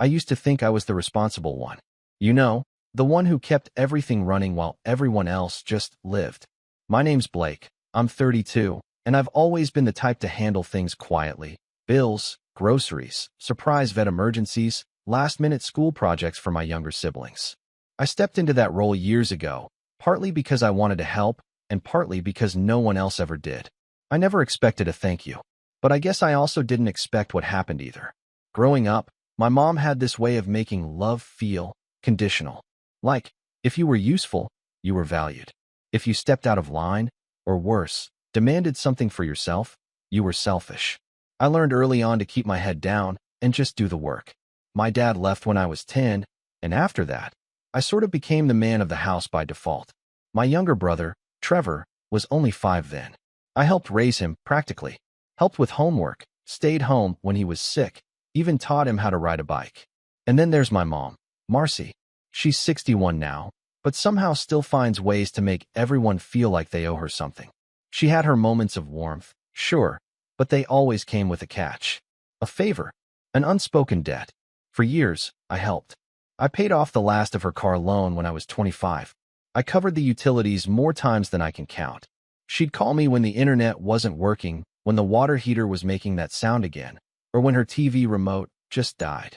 I used to think I was the responsible one. You know, the one who kept everything running while everyone else just lived. My name's Blake. I'm 32, and I've always been the type to handle things quietly. Bills, groceries, surprise vet emergencies, last-minute school projects for my younger siblings. I stepped into that role years ago, partly because I wanted to help, and partly because no one else ever did. I never expected a thank you. But I guess I also didn't expect what happened either. Growing up, my mom had this way of making love feel conditional. Like, if you were useful, you were valued. If you stepped out of line, or worse, demanded something for yourself, you were selfish. I learned early on to keep my head down and just do the work. My dad left when I was 10, and after that, I sort of became the man of the house by default. My younger brother, Trevor, was only 5 then. I helped raise him, practically. Helped with homework, stayed home when he was sick, even taught him how to ride a bike. And then there's my mom, Marcy. She's 61 now, but somehow still finds ways to make everyone feel like they owe her something. She had her moments of warmth, sure, but they always came with a catch. A favor, an unspoken debt. For years, I helped. I paid off the last of her car loan when I was 25. I covered the utilities more times than I can count. She'd call me when the internet wasn't working, when the water heater was making that sound again, or when her TV remote just died.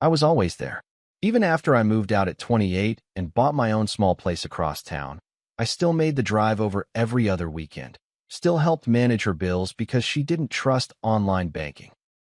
I was always there. Even after I moved out at 28 and bought my own small place across town, I still made the drive over every other weekend. Still helped manage her bills because she didn't trust online banking.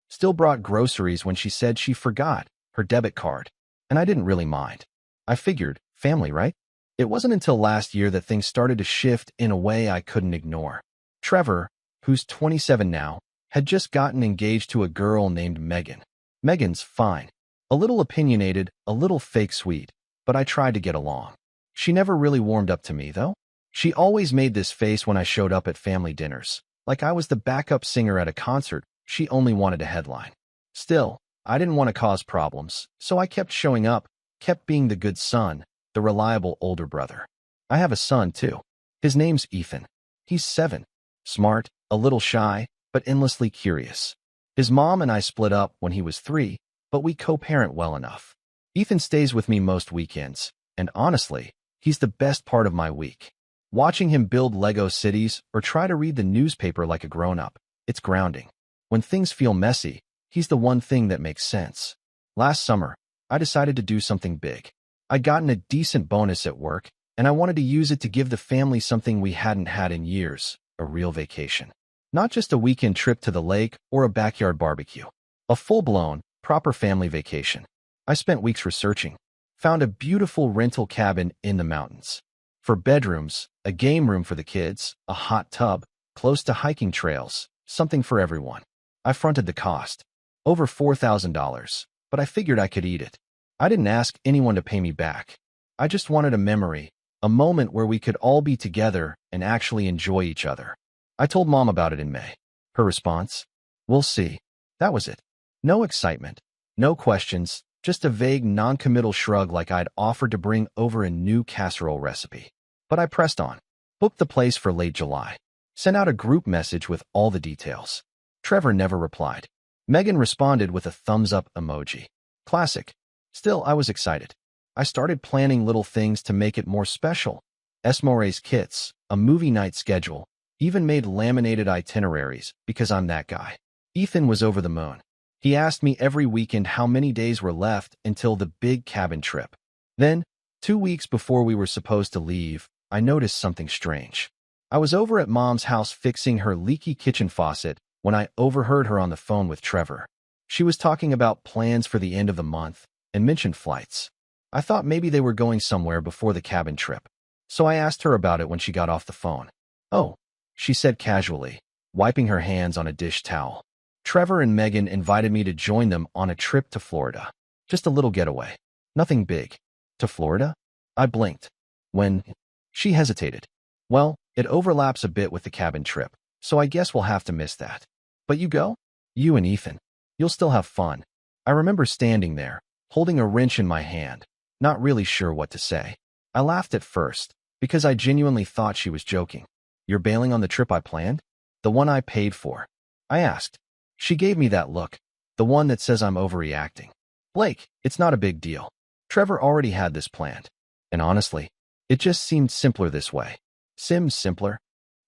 Still brought groceries when she said she forgot her debit card. And I didn't really mind. I figured, family, right? It wasn't until last year that things started to shift in a way I couldn't ignore. Trevor, who's 27 now, had just gotten engaged to a girl named Megan. Megan's fine. A little opinionated, a little fake sweet, but I tried to get along. She never really warmed up to me, though. She always made this face when I showed up at family dinners, like I was the backup singer at a concert she only wanted a headline. Still, I didn't want to cause problems, so I kept showing up, kept being the good son, the reliable older brother. I have a son, too. His name's Ethan. He's 7. Smart, a little shy, but endlessly curious. His mom and I split up when he was 3, but we co-parent well enough. Ethan stays with me most weekends, and honestly, he's the best part of my week. Watching him build Lego cities or try to read the newspaper like a grown-up, it's grounding. When things feel messy, he's the one thing that makes sense. Last summer, I decided to do something big. I'd gotten a decent bonus at work, and I wanted to use it to give the family something we hadn't had in years, a real vacation. Not just a weekend trip to the lake or a backyard barbecue. A full-blown, proper family vacation. I spent weeks researching. Found a beautiful rental cabin in the mountains. For bedrooms, a game room for the kids, a hot tub, close to hiking trails, something for everyone. I fronted the cost. Over $4,000, but I figured I could eat it. I didn't ask anyone to pay me back. I just wanted a memory, a moment where we could all be together and actually enjoy each other. I told Mom about it in May. Her response? We'll see. That was it. No excitement, no questions, just a vague non-committal shrug like I'd offered to bring over a new casserole recipe. But I pressed on. Booked the place for late July. Sent out a group message with all the details. Trevor never replied. Megan responded with a thumbs-up emoji. Classic. Still, I was excited. I started planning little things to make it more special. Esmores kits, a movie night schedule, even made laminated itineraries because I'm that guy. Ethan was over the moon. He asked me every weekend how many days were left until the big cabin trip. Then, 2 weeks before we were supposed to leave, I noticed something strange. I was over at Mom's house fixing her leaky kitchen faucet when I overheard her on the phone with Trevor. She was talking about plans for the end of the month and mentioned flights. I thought maybe they were going somewhere before the cabin trip, so I asked her about it when she got off the phone. Oh, she said casually, wiping her hands on a dish towel. Trevor and Megan invited me to join them on a trip to Florida. Just a little getaway. Nothing big. To Florida? I blinked. When? She hesitated. Well, it overlaps a bit with the cabin trip, so I guess we'll have to miss that. But you go? You and Ethan. You'll still have fun. I remember standing there, holding a wrench in my hand, not really sure what to say. I laughed at first, because I genuinely thought she was joking. You're bailing on the trip I planned? The one I paid for? I asked. She gave me that look, the one that says I'm overreacting. Blake, it's not a big deal. Trevor already had this planned. And honestly, it just seemed simpler this way. Sims simpler?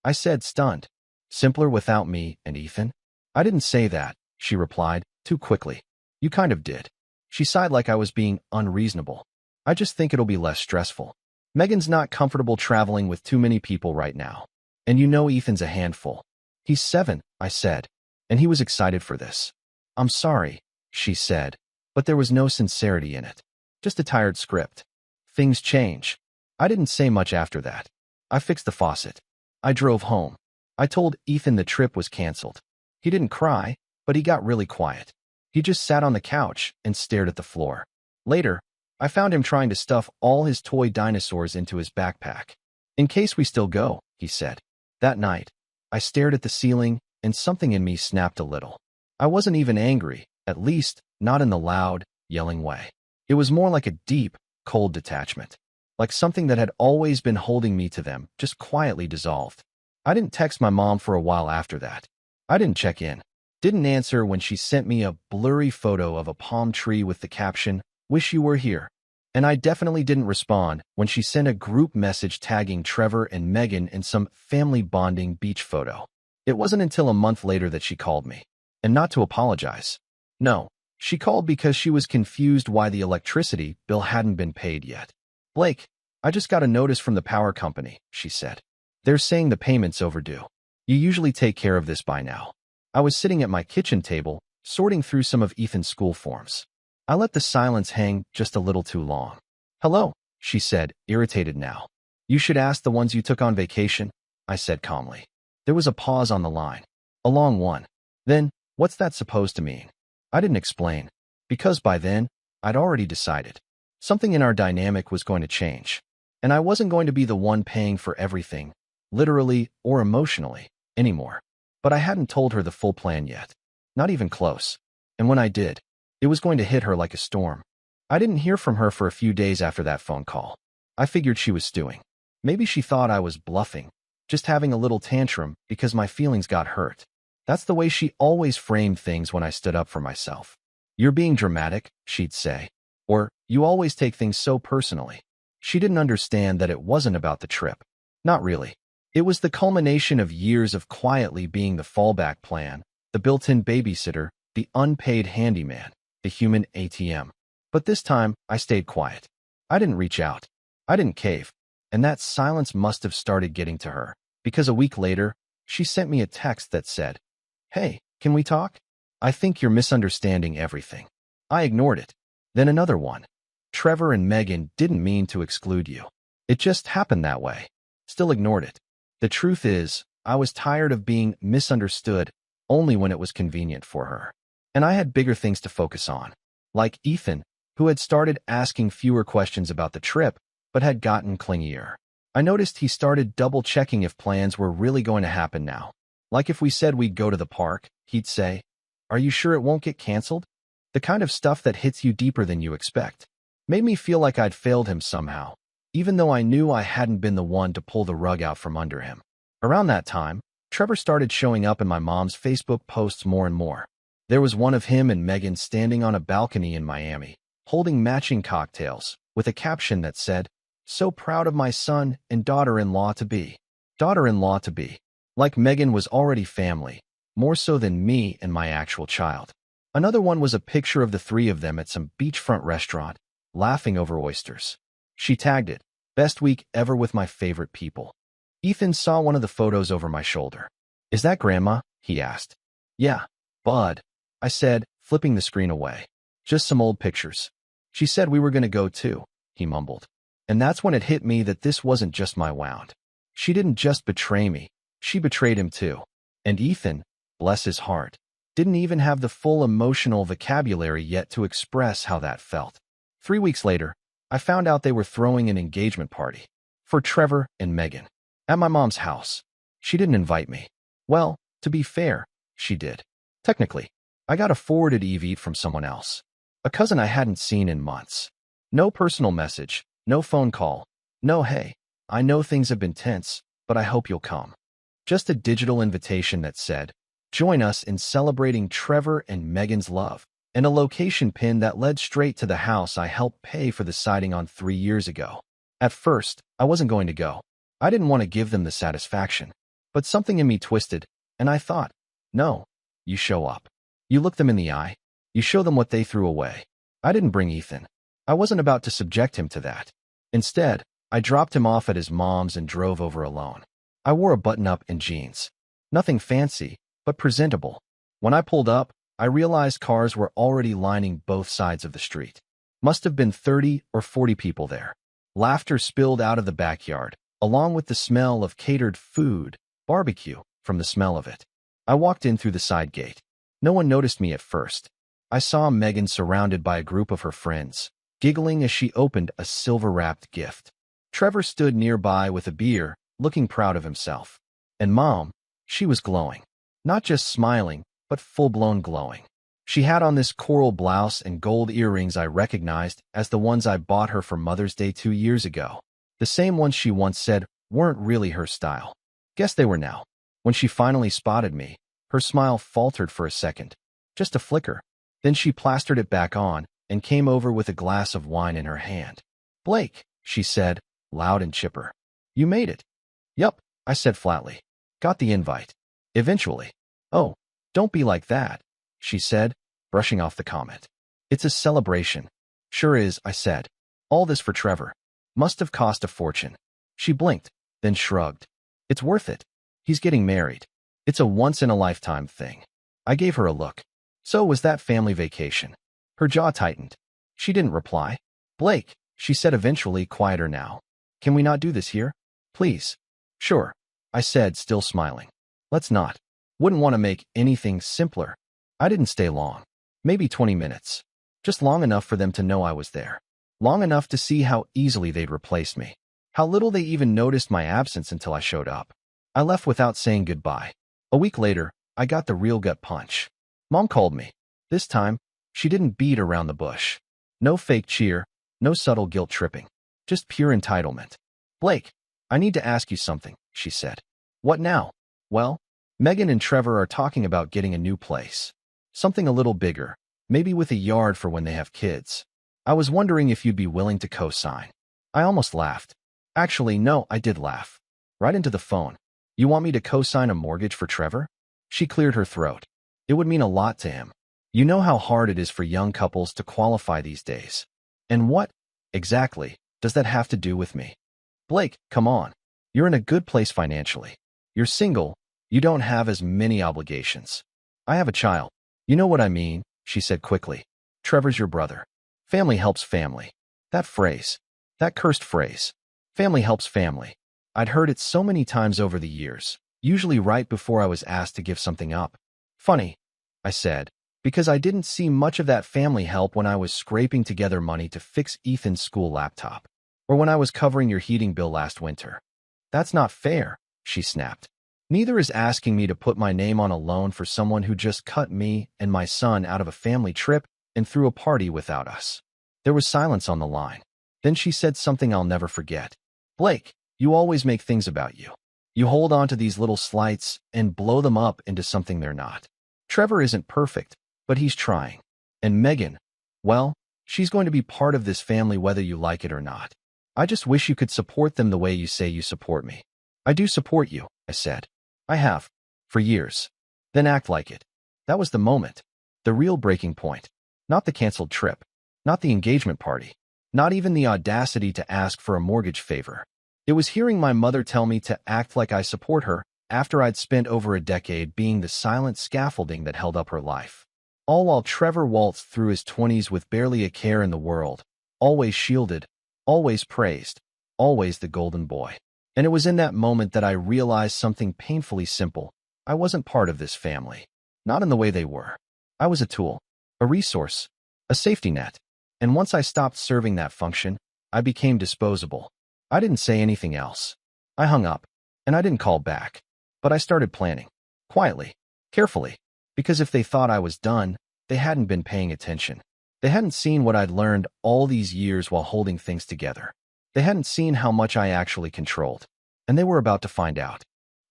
I said, stunned. Simpler without me and Ethan? I didn't say that, she replied, too quickly. You kind of did. She sighed like I was being unreasonable. I just think it'll be less stressful. Megan's not comfortable traveling with too many people right now. And you know Ethan's a handful. He's 7, I said, and he was excited for this. I'm sorry, she said, but there was no sincerity in it. Just a tired script. Things change. I didn't say much after that. I fixed the faucet. I drove home. I told Ethan the trip was canceled. He didn't cry, but he got really quiet. He just sat on the couch and stared at the floor. Later, I found him trying to stuff all his toy dinosaurs into his backpack. In case we still go, he said. That night, I stared at the ceiling and something in me snapped a little. I wasn't even angry, at least not in the loud, yelling way. It was more like a deep, cold detachment. Like something that had always been holding me to them, just quietly dissolved. I didn't text my mom for a while after that. I didn't check in. Didn't answer when she sent me a blurry photo of a palm tree with the caption, "Wish you were here." And I definitely didn't respond when she sent a group message tagging Trevor and Megan in some family bonding beach photo. It wasn't until a month later that she called me. And not to apologize. No, she called because she was confused why the electricity bill hadn't been paid yet. Blake, I just got a notice from the power company, she said. They're saying the payment's overdue. You usually take care of this by now. I was sitting at my kitchen table, sorting through some of Ethan's school forms. I let the silence hang just a little too long. Hello, she said, irritated now. You should ask the ones you took on vacation, I said calmly. There was a pause on the line. A long one. Then, what's that supposed to mean? I didn't explain, because by then, I'd already decided. Something in our dynamic was going to change, and I wasn't going to be the one paying for everything, literally or emotionally, anymore. But I hadn't told her the full plan yet. Not even close. And when I did, it was going to hit her like a storm. I didn't hear from her for a few days after that phone call. I figured she was stewing. Maybe she thought I was bluffing, just having a little tantrum because my feelings got hurt. That's the way she always framed things when I stood up for myself. You're being dramatic, she'd say. Or, you always take things so personally. She didn't understand that it wasn't about the trip. Not really. It was the culmination of years of quietly being the fallback plan, the built-in babysitter, the unpaid handyman, the human ATM. But this time, I stayed quiet. I didn't reach out. I didn't cave. And that silence must have started getting to her, because a week later, she sent me a text that said, "Hey, can we talk? I think you're misunderstanding everything." I ignored it. Then another one. "Trevor and Megan didn't mean to exclude you. It just happened that way." Still ignored it. The truth is, I was tired of being misunderstood only when it was convenient for her. And I had bigger things to focus on. Like Ethan, who had started asking fewer questions about the trip, but had gotten clingier. I noticed he started double-checking if plans were really going to happen now. Like if we said we'd go to the park, he'd say, "Are you sure it won't get canceled?" The kind of stuff that hits you deeper than you expect. Made me feel like I'd failed him somehow, even though I knew I hadn't been the one to pull the rug out from under him. Around that time, Trevor started showing up in my mom's Facebook posts more and more. There was one of him and Megan standing on a balcony in Miami, holding matching cocktails, with a caption that said, "So proud of my son and daughter-in-law to be." Daughter-in-law to be. Like Megan was already family, more so than me and my actual child. Another one was a picture of the three of them at some beachfront restaurant, laughing over oysters. She tagged it, "Best week ever with my favorite people." Ethan saw one of the photos over my shoulder. "Is that Grandma?" he asked. "Yeah, Bud," I said, flipping the screen away. "Just some old pictures." "She said we were going to go too," he mumbled. And that's when it hit me that this wasn't just my wound. She didn't just betray me, she betrayed him too. And Ethan, bless his heart, didn't even have the full emotional vocabulary yet to express how that felt. 3 weeks later, I found out they were throwing an engagement party for Trevor and Megan at my mom's house. She didn't invite me. Well, to be fair, she did. Technically, I got a forwarded invite from someone else, a cousin I hadn't seen in months. No personal message, no phone call, no "Hey, I know things have been tense, but I hope you'll come." Just a digital invitation that said, "Join us in celebrating Trevor and Megan's love." and a location pin that led straight to the house I helped pay for the siding on 3 years ago. At first, I wasn't going to go. I didn't want to give them the satisfaction. But something in me twisted, and I thought, no, you show up. You look them in the eye. You show them what they threw away. I didn't bring Ethan. I wasn't about to subject him to that. Instead, I dropped him off at his mom's and drove over alone. I wore a button-up and jeans. Nothing fancy, but presentable. When I pulled up, I realized cars were already lining both sides of the street. Must have been 30 or 40 people there. Laughter spilled out of the backyard, along with the smell of catered food, barbecue, from the smell of it. I walked in through the side gate. No one noticed me at first. I saw Megan surrounded by a group of her friends, giggling as she opened a silver-wrapped gift. Trevor stood nearby with a beer, looking proud of himself. And Mom, she was glowing. Not just smiling, but full-blown glowing. She had on this coral blouse and gold earrings I recognized as the ones I bought her for Mother's Day 2 years ago. The same ones she once said weren't really her style. Guess they were now. When she finally spotted me, her smile faltered for a second. Just a flicker. Then she plastered it back on and came over with a glass of wine in her hand. "Blake," she said, loud and chipper. "You made it." "Yup," I said flatly. "Got the invite. Eventually." "Oh, don't be like that," she said, brushing off the comment. "It's a celebration." "Sure is," I said. "All this for Trevor. Must have cost a fortune." She blinked, then shrugged. "It's worth it. He's getting married. It's a once-in-a-lifetime thing." I gave her a look. "So was that family vacation?" Her jaw tightened. She didn't reply. "Blake," she said eventually, quieter now. "Can we not do this here? Please." "Sure," I said, still smiling. "Let's not. Wouldn't want to make anything simpler." I didn't stay long. Maybe 20 minutes. Just long enough for them to know I was there. Long enough to see how easily they'd replaced me. How little they even noticed my absence until I showed up. I left without saying goodbye. A week later, I got the real gut punch. Mom called me. This time, she didn't beat around the bush. No fake cheer, no subtle guilt tripping. Just pure entitlement. "Blake, I need to ask you something," she said. "What now?" "Well, Megan and Trevor are talking about getting a new place. Something a little bigger, maybe with a yard for when they have kids. I was wondering if you'd be willing to co-sign." I almost laughed. Actually, no, I did laugh. Right into the phone. "You want me to co-sign a mortgage for Trevor?" She cleared her throat. "It would mean a lot to him. You know how hard it is for young couples to qualify these days. And what, exactly, does that have to do with me?" "Blake, come on. You're in a good place financially. You're single. You don't have as many obligations. I have a child. You know what I mean," she said quickly. "Trevor's your brother. Family helps family. That phrase. That cursed phrase. Family helps family. I'd heard it so many times over the years, usually right before I was asked to give something up. Funny," I said, "because I didn't see much of that family help when I was scraping together money to fix Ethan's school laptop, or when I was covering your heating bill last winter." "That's not fair," she snapped. "Neither is asking me to put my name on a loan for someone who just cut me and my son out of a family trip and threw a party without us." There was silence on the line. Then she said something I'll never forget. "Blake, you always make things about you. You hold on to these little slights and blow them up into something they're not. Trevor isn't perfect, but he's trying. And Megan, well, she's going to be part of this family whether you like it or not. I just wish you could support them the way you say you support me." "I do support you," I said. "I have. For years." "Then act like it." That was the moment. The real breaking point. Not the canceled trip. Not the engagement party. Not even the audacity to ask for a mortgage favor. It was hearing my mother tell me to act like I support her after I'd spent over a decade being the silent scaffolding that held up her life. All while Trevor waltzed through his 20s with barely a care in the world, always shielded, always praised, always the golden boy. And it was in that moment that I realized something painfully simple. I wasn't part of this family. Not in the way they were. I was a tool, a resource, a safety net. And once I stopped serving that function, I became disposable. I didn't say anything else. I hung up, and I didn't call back. But I started planning. Quietly, carefully, because if they thought I was done, they hadn't been paying attention. They hadn't seen what I'd learned all these years while holding things together. They hadn't seen how much I actually controlled. And they were about to find out.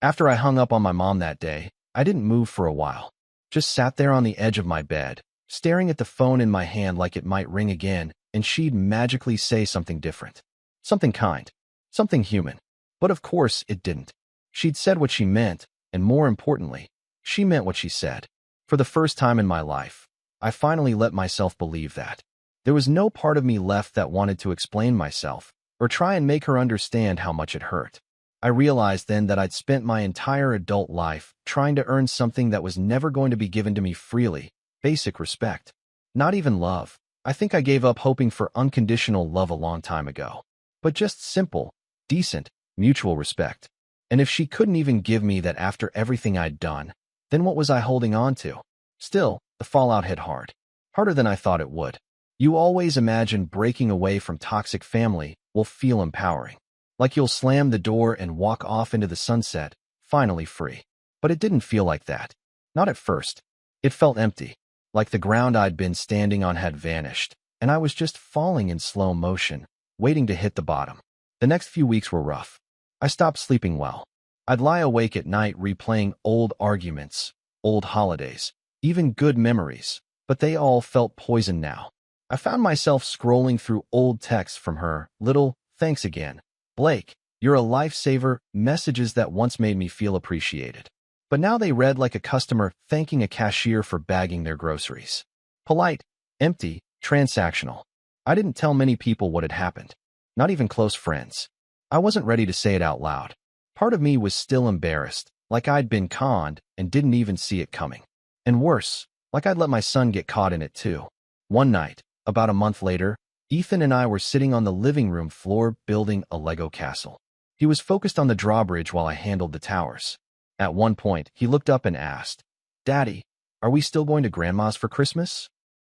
After I hung up on my mom that day, I didn't move for a while. Just sat there on the edge of my bed, staring at the phone in my hand like it might ring again, and she'd magically say something different. Something kind. Something human. But of course it didn't. She'd said what she meant, and more importantly, she meant what she said. For the first time in my life, I finally let myself believe that. There was no part of me left that wanted to explain myself, or try and make her understand how much it hurt. I realized then that I'd spent my entire adult life trying to earn something that was never going to be given to me freely, basic respect. Not even love. I think I gave up hoping for unconditional love a long time ago. But just simple, decent, mutual respect. And if she couldn't even give me that after everything I'd done, then what was I holding on to? Still, the fallout hit hard. Harder than I thought it would. You always imagine breaking away from toxic family will feel empowering. Like you'll slam the door and walk off into the sunset, finally free. But it didn't feel like that. Not at first. It felt empty. Like the ground I'd been standing on had vanished, and I was just falling in slow motion, waiting to hit the bottom. The next few weeks were rough. I stopped sleeping well. I'd lie awake at night replaying old arguments, old holidays, even good memories, but they all felt poison now. I found myself scrolling through old texts from her, little, "Thanks again, Blake, you're a lifesaver," messages that once made me feel appreciated. But now they read like a customer thanking a cashier for bagging their groceries. Polite, empty, transactional. I didn't tell many people what had happened. Not even close friends. I wasn't ready to say it out loud. Part of me was still embarrassed, like I'd been conned and didn't even see it coming. And worse, like I'd let my son get caught in it too. One night, about a month later, Ethan and I were sitting on the living room floor building a Lego castle. He was focused on the drawbridge while I handled the towers. At one point, he looked up and asked, "Daddy, are we still going to Grandma's for Christmas?"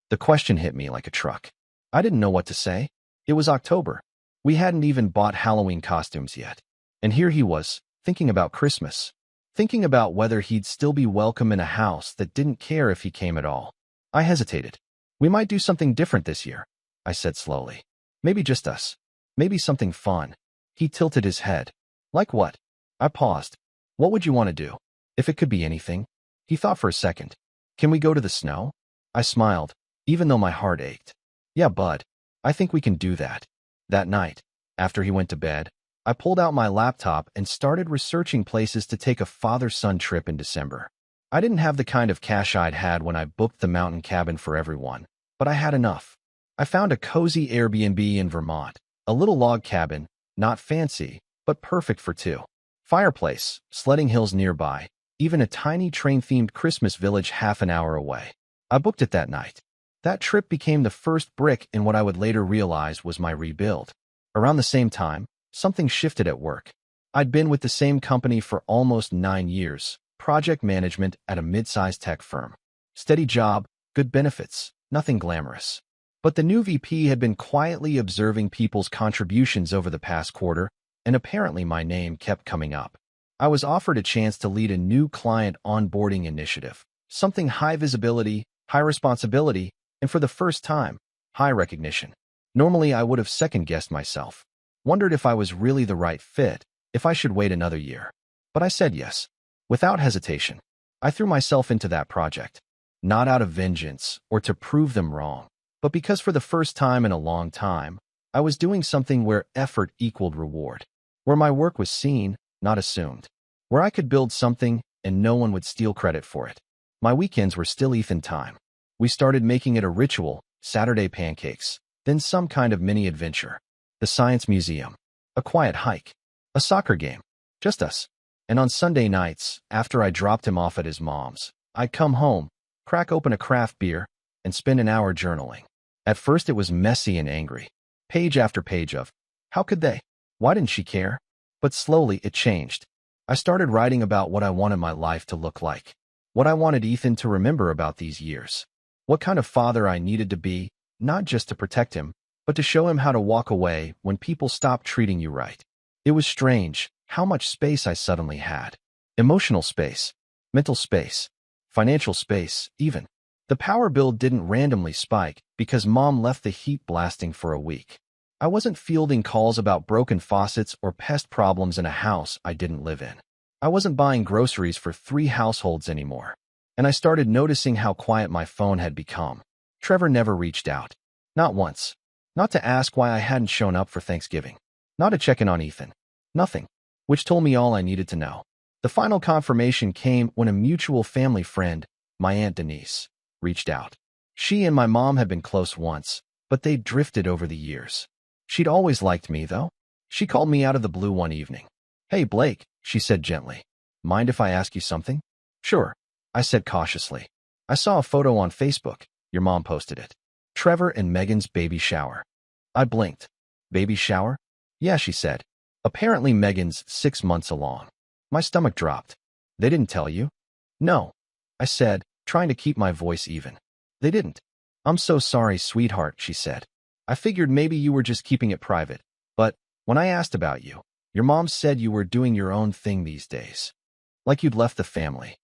The question hit me like a truck. I didn't know what to say. It was October. We hadn't even bought Halloween costumes yet. And here he was, thinking about Christmas. Thinking about whether he'd still be welcome in a house that didn't care if he came at all. I hesitated. "We might do something different this year," I said slowly. "Maybe just us. Maybe something fun." He tilted his head. "Like what?" I paused. "What would you want to do? If it could be anything?" He thought for a second. "Can we go to the snow?" I smiled, even though my heart ached. "Yeah, bud. I think we can do that." That night, after he went to bed, I pulled out my laptop and started researching places to take a father-son trip in December. I didn't have the kind of cash I'd had when I booked the mountain cabin for everyone, but I had enough. I found a cozy Airbnb in Vermont, a little log cabin, not fancy, but perfect for two. Fireplace, sledding hills nearby, even a tiny train-themed Christmas village half an hour away. I booked it that night. That trip became the first brick in what I would later realize was my rebuild. Around the same time, something shifted at work. I'd been with the same company for almost 9 years, project management at a mid-sized tech firm. Steady job, good benefits, nothing glamorous. But the new VP had been quietly observing people's contributions over the past quarter, and apparently my name kept coming up. I was offered a chance to lead a new client onboarding initiative, something high visibility, high responsibility, and for the first time, high recognition. Normally, I would have second-guessed myself, wondered if I was really the right fit, if I should wait another year. But I said yes. Without hesitation, I threw myself into that project, not out of vengeance or to prove them wrong, but because for the first time in a long time, I was doing something where effort equaled reward, where my work was seen, not assumed, where I could build something and no one would steal credit for it. My weekends were still Ethan time. We started making it a ritual, Saturday pancakes, then some kind of mini adventure, the science museum, a quiet hike, a soccer game, just us. And on Sunday nights, after I dropped him off at his mom's, I'd come home, crack open a craft beer, and spend an hour journaling. At first it was messy and angry, page after page of, how could they? Why didn't she care? But slowly it changed. I started writing about what I wanted my life to look like, what I wanted Ethan to remember about these years, what kind of father I needed to be, not just to protect him, but to show him how to walk away when people stop treating you right. It was strange how much space I suddenly had. Emotional space, mental space, financial space, even. The power bill didn't randomly spike because Mom left the heat blasting for a week. I wasn't fielding calls about broken faucets or pest problems in a house I didn't live in. I wasn't buying groceries for 3 households anymore. And I started noticing how quiet my phone had become. Trevor never reached out. Not once. Not to ask why I hadn't shown up for Thanksgiving. Not to check in on Ethan. Nothing. Which told me all I needed to know. The final confirmation came when a mutual family friend, my Aunt Denise, reached out. She and my mom had been close once, but they'd drifted over the years. She'd always liked me, though. She called me out of the blue one evening. "Hey, Blake," she said gently. "Mind if I ask you something?" "Sure," I said cautiously. "I saw a photo on Facebook. Your mom posted it. Trevor and Megan's baby shower." I blinked. "Baby shower?" "Yeah," she said. "Apparently Megan's 6 months along." My stomach dropped. "They didn't tell you?" "No," I said, trying to keep my voice even. "They didn't." "I'm so sorry, sweetheart," she said. "I figured maybe you were just keeping it private. But when I asked about you, your mom said you were doing your own thing these days. Like you'd left the family."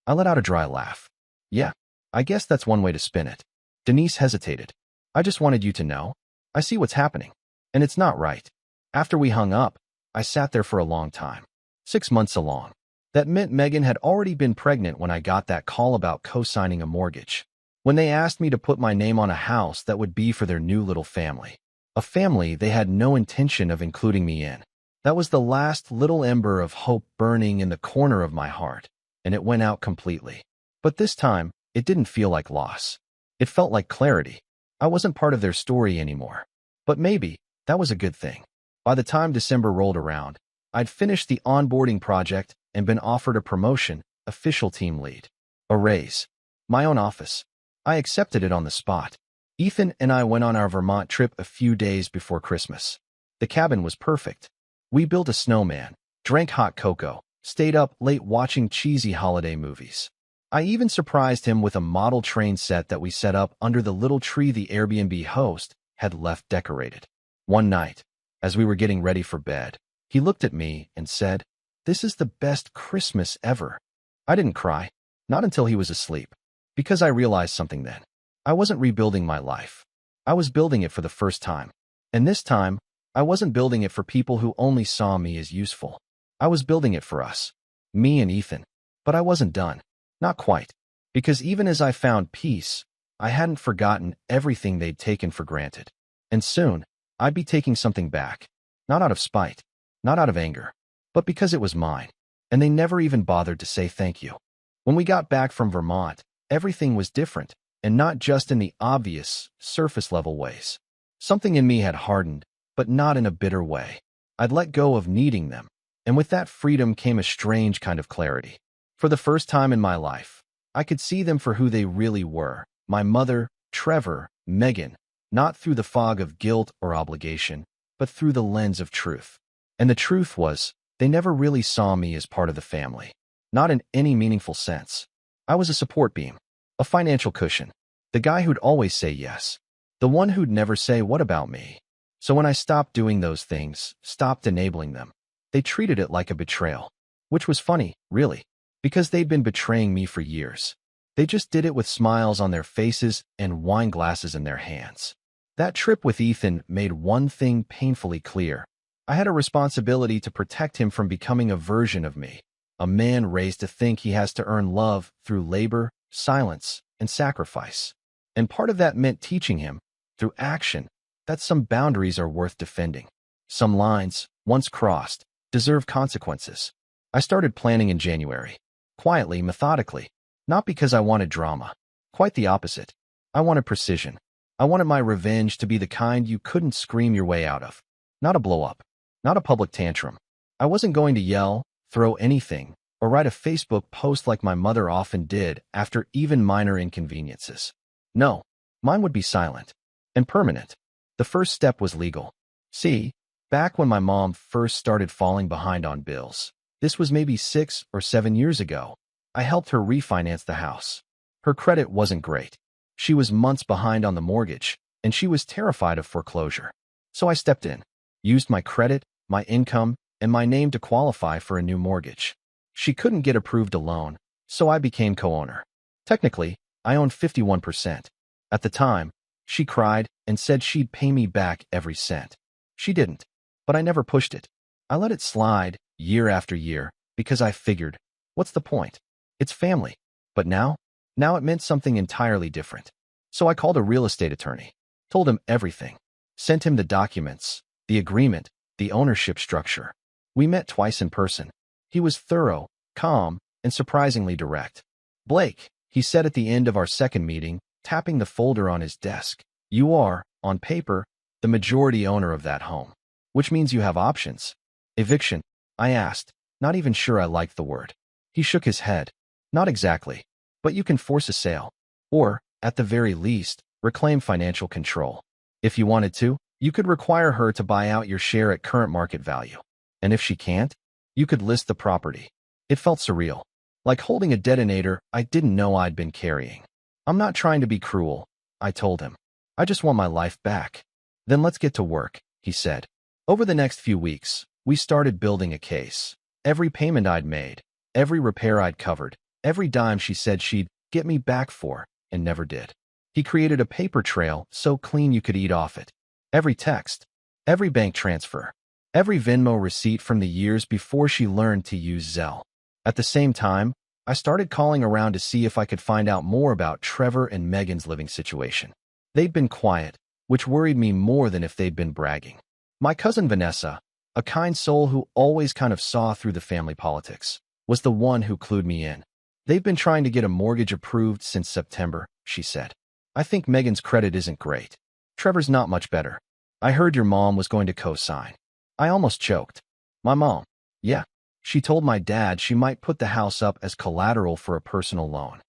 I let out a dry laugh. "Yeah, I guess that's one way to spin it." Denise hesitated. "I just wanted you to know. I see what's happening. And it's not right." After we hung up, I sat there for a long time. 6 months along. That meant Megan had already been pregnant when I got that call about co-signing a mortgage. When they asked me to put my name on a house that would be for their new little family. A family they had no intention of including me in. That was the last little ember of hope burning in the corner of my heart, and it went out completely. But this time, it didn't feel like loss. It felt like clarity. I wasn't part of their story anymore. But maybe that was a good thing. By the time December rolled around, I'd finished the onboarding project and been offered a promotion, official team lead. A raise. My own office. I accepted it on the spot. Ethan and I went on our Vermont trip a few days before Christmas. The cabin was perfect. We built a snowman, drank hot cocoa, stayed up late watching cheesy holiday movies. I even surprised him with a model train set that we set up under the little tree the Airbnb host had left decorated. One night, as we were getting ready for bed, he looked at me and said, "This is the best Christmas ever." I didn't cry, not until he was asleep, because I realized something then. I wasn't rebuilding my life. I was building it for the first time. And this time, I wasn't building it for people who only saw me as useful. I was building it for us, me and Ethan. But I wasn't done. Not quite. Because even as I found peace, I hadn't forgotten everything they'd taken for granted. And soon, I'd be taking something back. Not out of spite, not out of anger, but because it was mine. And they never even bothered to say thank you. When we got back from Vermont, everything was different, and not just in the obvious, surface-level ways. Something in me had hardened, but not in a bitter way. I'd let go of needing them, and with that freedom came a strange kind of clarity. For the first time in my life, I could see them for who they really were. My mother, Trevor, Megan, not through the fog of guilt or obligation, but through the lens of truth. And the truth was, they never really saw me as part of the family. Not in any meaningful sense. I was a support beam, a financial cushion, the guy who'd always say yes, the one who'd never say, "What about me?" So when I stopped doing those things, stopped enabling them, they treated it like a betrayal. Which was funny, really, because they'd been betraying me for years. They just did it with smiles on their faces and wine glasses in their hands. That trip with Ethan made one thing painfully clear. I had a responsibility to protect him from becoming a version of me, a man raised to think he has to earn love through labor, silence, and sacrifice. And part of that meant teaching him, through action, that some boundaries are worth defending. Some lines, once crossed, deserve consequences. I started planning in January. Quietly, methodically. Not because I wanted drama. Quite the opposite. I wanted precision. I wanted my revenge to be the kind you couldn't scream your way out of. Not a blow-up. Not a public tantrum. I wasn't going to yell, throw anything, or write a Facebook post like my mother often did after even minor inconveniences. No, mine would be silent. And permanent. The first step was legal. See, back when my mom first started falling behind on bills, this was maybe 6 or 7 years ago, I helped her refinance the house. Her credit wasn't great. She was months behind on the mortgage, and she was terrified of foreclosure. So I stepped in, used my credit, my income, and my name to qualify for a new mortgage. She couldn't get approved alone, so I became co-owner. Technically, I owned 51%. At the time, she cried and said she'd pay me back every cent. She didn't, but I never pushed it. I let it slide, year after year, because I figured, what's the point? It's family. But now it meant something entirely different. So I called a real estate attorney, told him everything, sent him the documents, the agreement, the ownership structure. We met twice in person. He was thorough, calm, and surprisingly direct. "Blake," he said at the end of our second meeting, tapping the folder on his desk, "you are, on paper, the majority owner of that home, which means you have options." "Eviction?" I asked, not even sure I liked the word. He shook his head. "Not exactly, but you can force a sale, or, at the very least, reclaim financial control. If you wanted to, you could require her to buy out your share at current market value. And if she can't, you could list the property." It felt surreal, like holding a detonator I didn't know I'd been carrying. "I'm not trying to be cruel," I told him. "I just want my life back." "Then let's get to work," he said. Over the next few weeks, we started building a case. Every payment I'd made, every repair I'd covered, every dime she said she'd get me back for, and never did. He created a paper trail so clean you could eat off it. Every text, every bank transfer, every Venmo receipt from the years before she learned to use Zelle. At the same time, I started calling around to see if I could find out more about Trevor and Megan's living situation. They'd been quiet, which worried me more than if they'd been bragging. My cousin Vanessa, a kind soul who always kind of saw through the family politics, was the one who clued me in. "They've been trying to get a mortgage approved since September," she said. "I think Megan's credit isn't great. Trevor's not much better. I heard your mom was going to co-sign." I almost choked. "My mom?" "Yeah. She told my dad she might put the house up as collateral for a personal loan."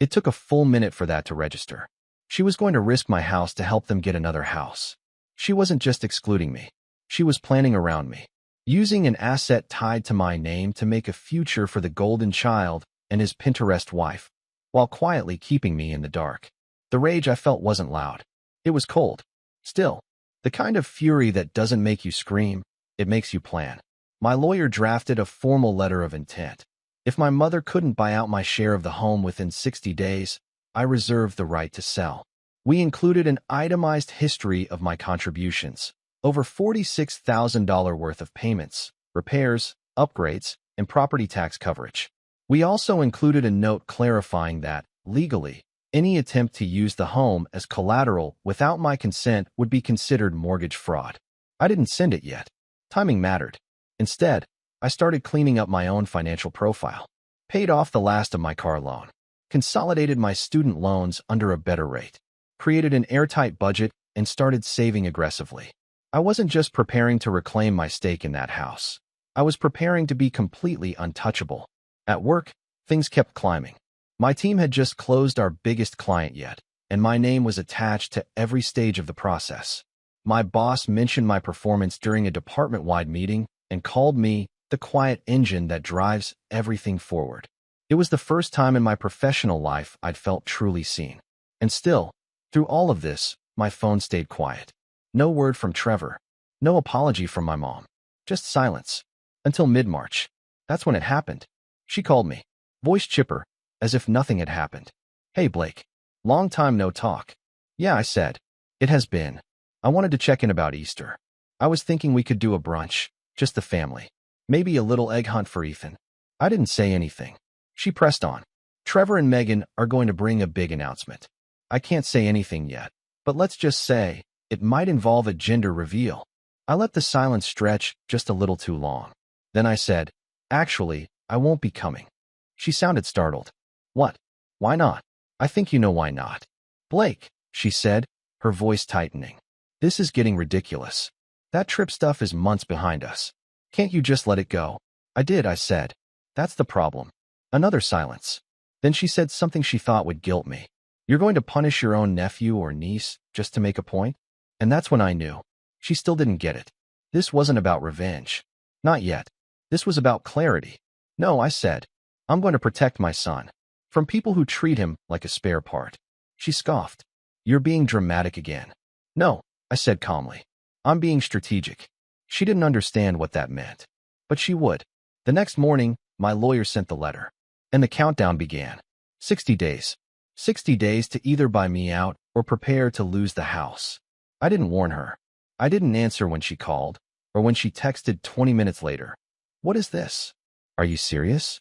It took a full minute for that to register. She was going to risk my house to help them get another house. She wasn't just excluding me. She was planning around me, using an asset tied to my name to make a future for the golden child and his Pinterest wife, while quietly keeping me in the dark. The rage I felt wasn't loud. It was cold. Still, the kind of fury that doesn't make you scream, it makes you plan. My lawyer drafted a formal letter of intent. If my mother couldn't buy out my share of the home within 60 days, I reserved the right to sell. We included an itemized history of my contributions, over $46,000 worth of payments, repairs, upgrades, and property tax coverage. We also included a note clarifying that, legally, any attempt to use the home as collateral without my consent would be considered mortgage fraud. I didn't send it yet. Timing mattered. Instead, I started cleaning up my own financial profile, paid off the last of my car loan, consolidated my student loans under a better rate, created an airtight budget, and started saving aggressively. I wasn't just preparing to reclaim my stake in that house. I was preparing to be completely untouchable. At work, things kept climbing. My team had just closed our biggest client yet, and my name was attached to every stage of the process. My boss mentioned my performance during a department-wide meeting and called me the quiet engine that drives everything forward. It was the first time in my professional life I'd felt truly seen. And still, through all of this, my phone stayed quiet. No word from Trevor. No apology from my mom. Just silence. Until mid-March. That's when it happened. She called me, voice chipper, as if nothing had happened. "Hey, Blake. Long time no talk." "Yeah," I said. "It has been. I wanted to check in about Easter. I was thinking we could do a brunch, just the family. Maybe a little egg hunt for Ethan." I didn't say anything. She pressed on. "Trevor and Megan are going to bring a big announcement. I can't say anything yet, but let's just say it might involve a gender reveal." I let the silence stretch just a little too long. Then I said, "Actually, I won't be coming." She sounded startled. "What? Why not?" "I think you know why not." "Blake," she said, her voice tightening. "This is getting ridiculous. That trip stuff is months behind us. Can't you just let it go?" "I did," I said. "That's the problem." Another silence. Then she said something she thought would guilt me. "You're going to punish your own nephew or niece just to make a point?" And that's when I knew. She still didn't get it. This wasn't about revenge. Not yet. This was about clarity. "No," I said. "I'm going to protect my son. From people who treat him like a spare part." She scoffed. "You're being dramatic again." "No," I said calmly. "I'm being strategic." She didn't understand what that meant. But she would. The next morning, my lawyer sent the letter. And the countdown began. 60 days. 60 days to either buy me out or prepare to lose the house. I didn't warn her. I didn't answer when she called, or when she texted 20 minutes later. "What is this? Are you serious?"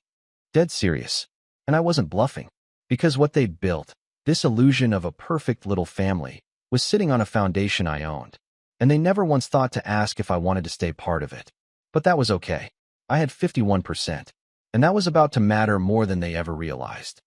Dead serious. And I wasn't bluffing. Because what they'd built, This illusion of a perfect little family was sitting on a foundation I owned, and they never once thought to ask if I wanted to stay part of it. But that was okay. I had 51%, and that was about to matter more than they ever realized.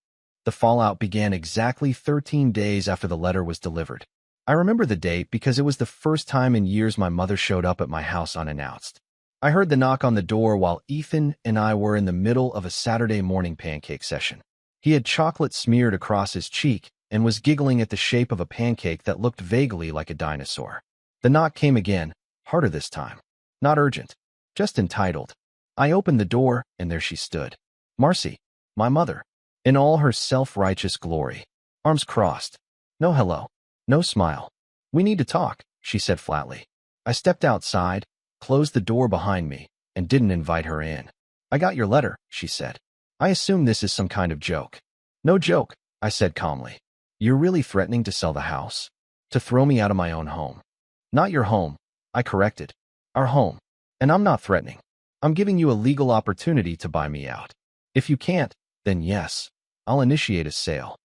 The fallout began exactly 13 days after the letter was delivered. I remember the date because it was the first time in years my mother showed up at my house unannounced. I heard the knock on the door while Ethan and I were in the middle of a Saturday morning pancake session. He had chocolate smeared across his cheek and was giggling at the shape of a pancake that looked vaguely like a dinosaur. The knock came again, harder this time. Not urgent, just entitled. I opened the door, and there she stood. Marcy, my mother, in all her self-righteous glory. Arms crossed. No hello. No smile. We need to talk, she said flatly. I stepped outside, closed the door behind me, and didn't invite her in. I got your letter, she said. I assume this is some kind of joke. No joke, I said calmly. You're really threatening to sell the house? To throw me out of my own home? Not your home, I corrected. Our home. And I'm not threatening. I'm giving you a legal opportunity to buy me out. If you can't, then yes, I'll initiate a sale.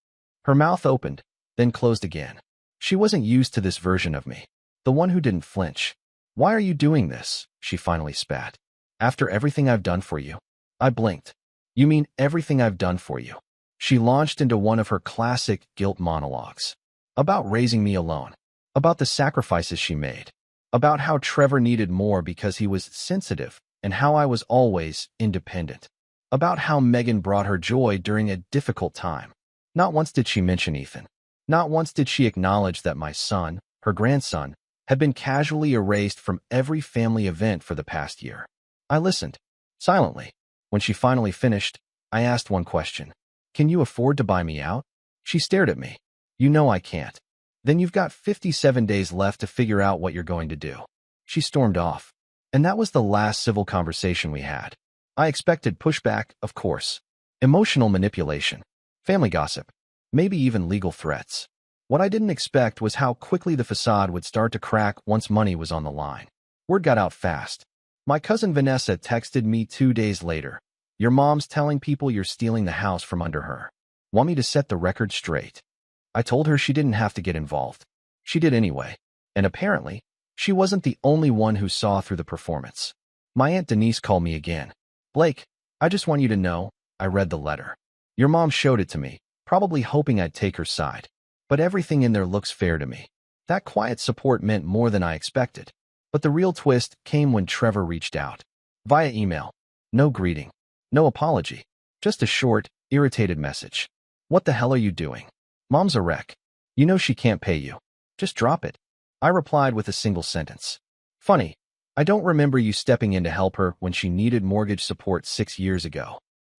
Her mouth opened, then closed again. She wasn't used to this version of me, the one who didn't flinch. Why are you doing this? She finally spat. After everything I've done for you. I blinked. You mean everything I've done for you? She launched into one of her classic guilt monologues. About raising me alone. About the sacrifices she made. About how Trevor needed more because he was sensitive and how I was always independent. About how Megan brought her joy during a difficult time. Not once did she mention Ethan. Not once did she acknowledge that my son, her grandson, had been casually erased from every family event for the past year. I listened, silently. When she finally finished, I asked one question. Can you afford to buy me out? She stared at me. You know I can't. Then you've got 57 days left to figure out what you're going to do. She stormed off. And that was the last civil conversation we had. I expected pushback, of course. Emotional manipulation. Family gossip. Maybe even legal threats. What I didn't expect was how quickly the facade would start to crack once money was on the line. Word got out fast. My cousin Vanessa texted me 2 days later. Your mom's telling people you're stealing the house from under her. Want me to set the record straight? I told her she didn't have to get involved. She did anyway. And apparently, she wasn't the only one who saw through the performance. My Aunt Denise called me again. Blake, I just want you to know, I read the letter. Your mom showed it to me, probably hoping I'd take her side. But everything in there looks fair to me. That quiet support meant more than I expected. But the real twist came when Trevor reached out. Via email. No greeting. No apology. Just a short, irritated message. What the hell are you doing? Mom's a wreck. You know she can't pay you. Just drop it. I replied with a single sentence. Funny. I don't remember you stepping in to help her when she needed mortgage support 6 years ago.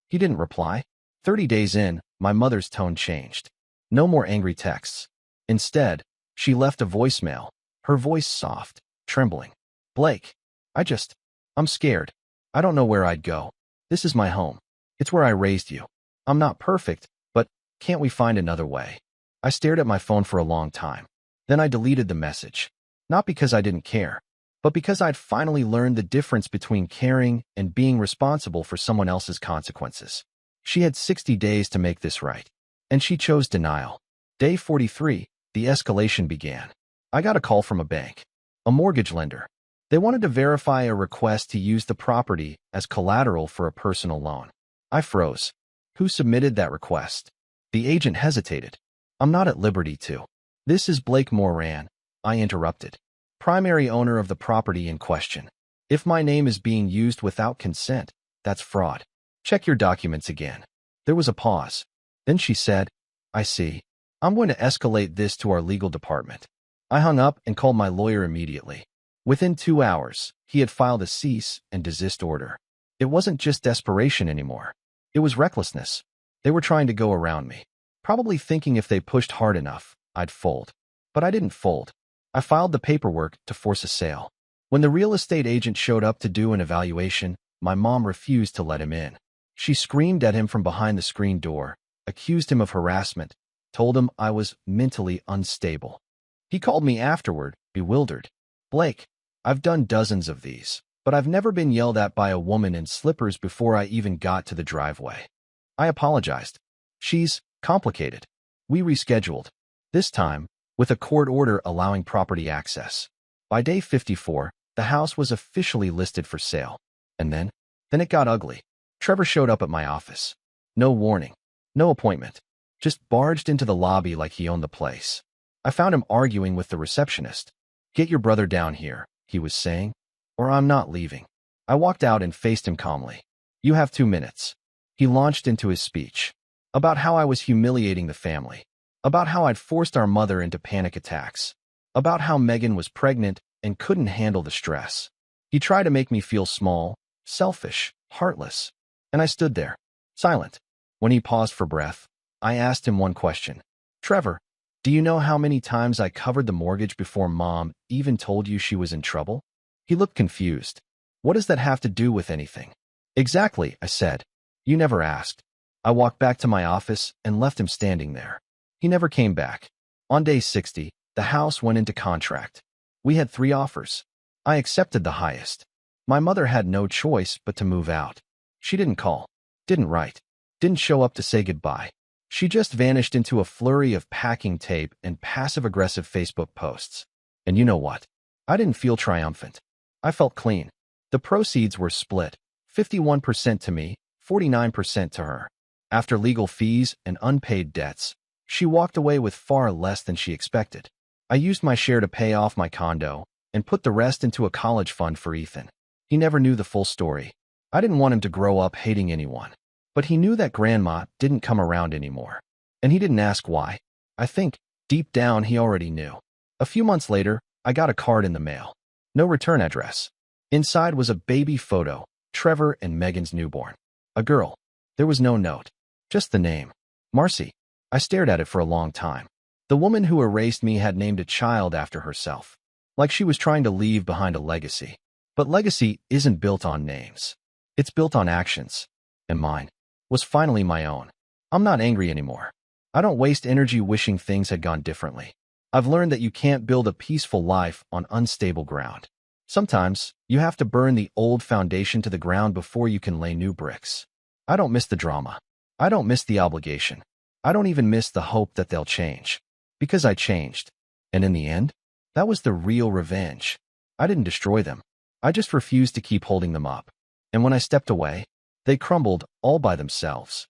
He didn't reply. 30 days in, my mother's tone changed. No more angry texts. Instead, she left a voicemail, her voice soft, trembling. Blake, I'm scared. I don't know where I'd go. This is my home. It's where I raised you. I'm not perfect, but can't we find another way? I stared at my phone for a long time. Then I deleted the message. Not because I didn't care, but because I'd finally learned the difference between caring and being responsible for someone else's consequences. She had 60 days to make this right. And she chose denial. Day 43, the escalation began. I got a call from a bank, a mortgage lender. They wanted to verify a request to use the property as collateral for a personal loan. I froze. Who submitted that request? The agent hesitated. I'm not at liberty to. This is Blake Moran, I interrupted. Primary owner of the property in question. If my name is being used without consent, that's fraud. Check your documents again. There was a pause. Then she said, I see. I'm going to escalate this to our legal department. I hung up and called my lawyer immediately. Within 2 hours, he had filed a cease and desist order. It wasn't just desperation anymore. It was recklessness. They were trying to go around me, probably thinking if they pushed hard enough, I'd fold. But I didn't fold. I filed the paperwork to force a sale. When the real estate agent showed up to do an evaluation, my mom refused to let him in. She screamed at him from behind the screen door, accused him of harassment, told him I was mentally unstable. He called me afterward, bewildered. Blake, I've done dozens of these, but I've never been yelled at by a woman in slippers before I even got to the driveway. I apologized. She's complicated. We rescheduled, this time with a court order allowing property access. By day 54, the house was officially listed for sale. And then it got ugly. Trevor showed up at my office. No warning, no appointment, just barged into the lobby like he owned the place. I found him arguing with the receptionist. "Get your brother down here," he was saying, "or I'm not leaving." I walked out and faced him calmly. "You have 2 minutes." He launched into his speech about how I was humiliating the family, about how I'd forced our mother into panic attacks, about how Megan was pregnant and couldn't handle the stress. He tried to make me feel small, selfish, heartless, and I stood there, silent. When he paused for breath, I asked him one question. "Trevor, do you know how many times I covered the mortgage before Mom even told you she was in trouble?" He looked confused. "What does that have to do with anything?" "Exactly," I said. "You never asked." I walked back to my office and left him standing there. He never came back. On day 60, the house went into contract. We had 3 offers. I accepted the highest. My mother had no choice but to move out. She didn't call, didn't write, didn't show up to say goodbye. She just vanished into a flurry of packing tape and passive-aggressive Facebook posts. And you know what? I didn't feel triumphant. I felt clean. The proceeds were split, 51% to me, 49% to her. After legal fees and unpaid debts, she walked away with far less than she expected. I used my share to pay off my condo and put the rest into a college fund for Ethan. He never knew the full story. I didn't want him to grow up hating anyone. But he knew that Grandma didn't come around anymore. And he didn't ask why. I think, deep down, he already knew. A few months later, I got a card in the mail. No return address. Inside was a baby photo, Trevor and Megan's newborn. A girl. There was no note. Just the name. Marcy. I stared at it for a long time. The woman who erased me had named a child after herself. Like she was trying to leave behind a legacy. But legacy isn't built on names. It's built on actions. And mine was finally my own. I'm not angry anymore. I don't waste energy wishing things had gone differently. I've learned that you can't build a peaceful life on unstable ground. Sometimes, you have to burn the old foundation to the ground before you can lay new bricks. I don't miss the drama. I don't miss the obligation. I don't even miss the hope that they'll change. Because I changed. And in the end, that was the real revenge. I didn't destroy them. I just refused to keep holding them up. And when I stepped away, they crumbled all by themselves.